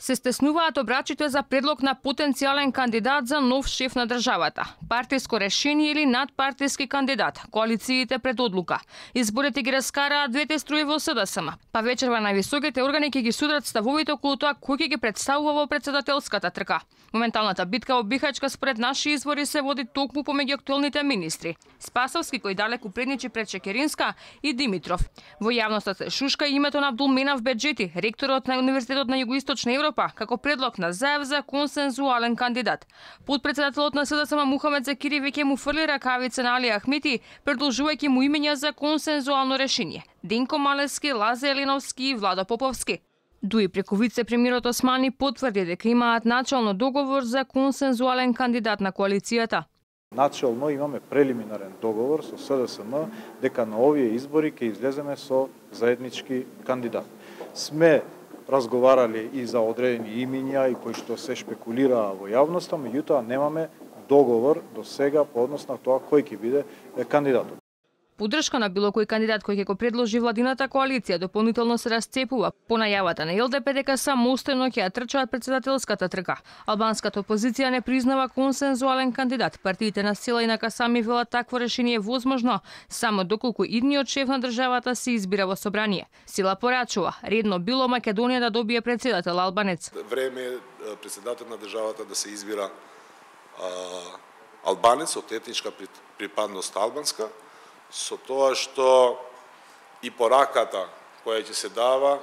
Се стеснуваат обрачите за предлог на потенцијален кандидат за нов шеф на државата. Партиско решение или надпартиски кандидат. Коалициите пред одлука. Изборите ги раскараат двете струи во СДСМ. Па вечерва највисоките органи ќе ги судрат ставовите околу тоа кој ќе ги представува во председателската трка. Моменталната битка во Бихачка според наши извори се води токму помеѓу актуелните министри. Спасовски кој далеку предничи пред Чекеринска и Димитров. Во јавноста се шушка името на Абдулменав Беџети, ректорот на Универзитетот на Југоисточна Европа, како предлог на заев за консензуален кандидат. Подпредседателот на СДСМ Мухамед Закири веќе му фрли ракавица на Али Ахмети, предложувајќи му имења за консензуално решение. Денко Малески, Лазе Еленовски и Владо Поповски. Дуи преку вице-премиерот Османи потврди дека имаат начално договор за консензуален кандидат на коалицијата. Начално имаме прелиминарен договор со СДСМ дека на овие избори ќе излеземе со заеднички кандидат. Сме разговарали и за одредени имиња и кои што се шпекулираа во јавноста, меѓутоа немаме договор до сега по однос на тоа кој ќе биде кандидатот. Поддршка на било кој кандидат кој ќе го предложи владината коалиција дополнително се расцепува по најавата на ЛДП дека самостојно ќе ја трчаат председателската трка. Албанската опозиција не признава консензуален кандидат. Партиите на Сила и на Касами велат такво решение е возможно само доколку идниот шеф на државата се избира во собрание. Сила порачува редно било Македонија да добие председател албанец. Време е председател на државата да се избира албанец од етничка припадност албанска, со тоа што и пораката која ќе се дава,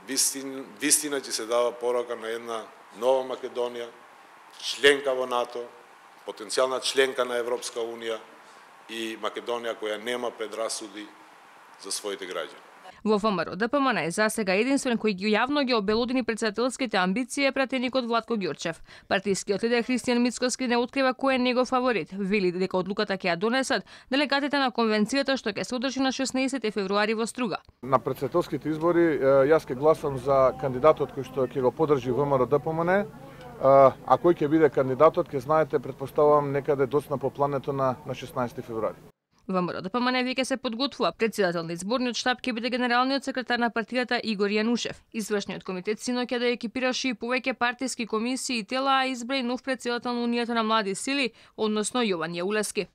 вистина ќе се дава порака на една нова Македонија, членка во НАТО, потенцијална членка на Европска Унија и Македонија која нема предрасуди за своите граѓани. Во ВМРО ДПМН е засега единствен кој ги јавно ги обелодени председателските амбиции е пратеникот Владко Ѓурчев. Партискиот лидер Христијан Мицкоски не открива кој е негов фаворит. Вели дека одлуката ќе ја донесат делегатите на конвенцијата што ќе се одржи на 16 февруари во Струга. На председателските избори јас ќе гласам за кандидатот кој што ќе го поддржи ВМРО ДПМН. А кој ќе биде кандидатот, ќе знаете, претпоставувам некаде доцна по плането на 16 февруари. ВМРО ДПМН веќе се подготвува. Председател на изборниот штаб ќе биде генералниот секретар на партијата Игор Јанушев. Извршниот комитет синоќа да екипираше и повеќе партиски комисии и тела, а избра и нов председател на Унијата на млади сили, односно Јован Јаулески.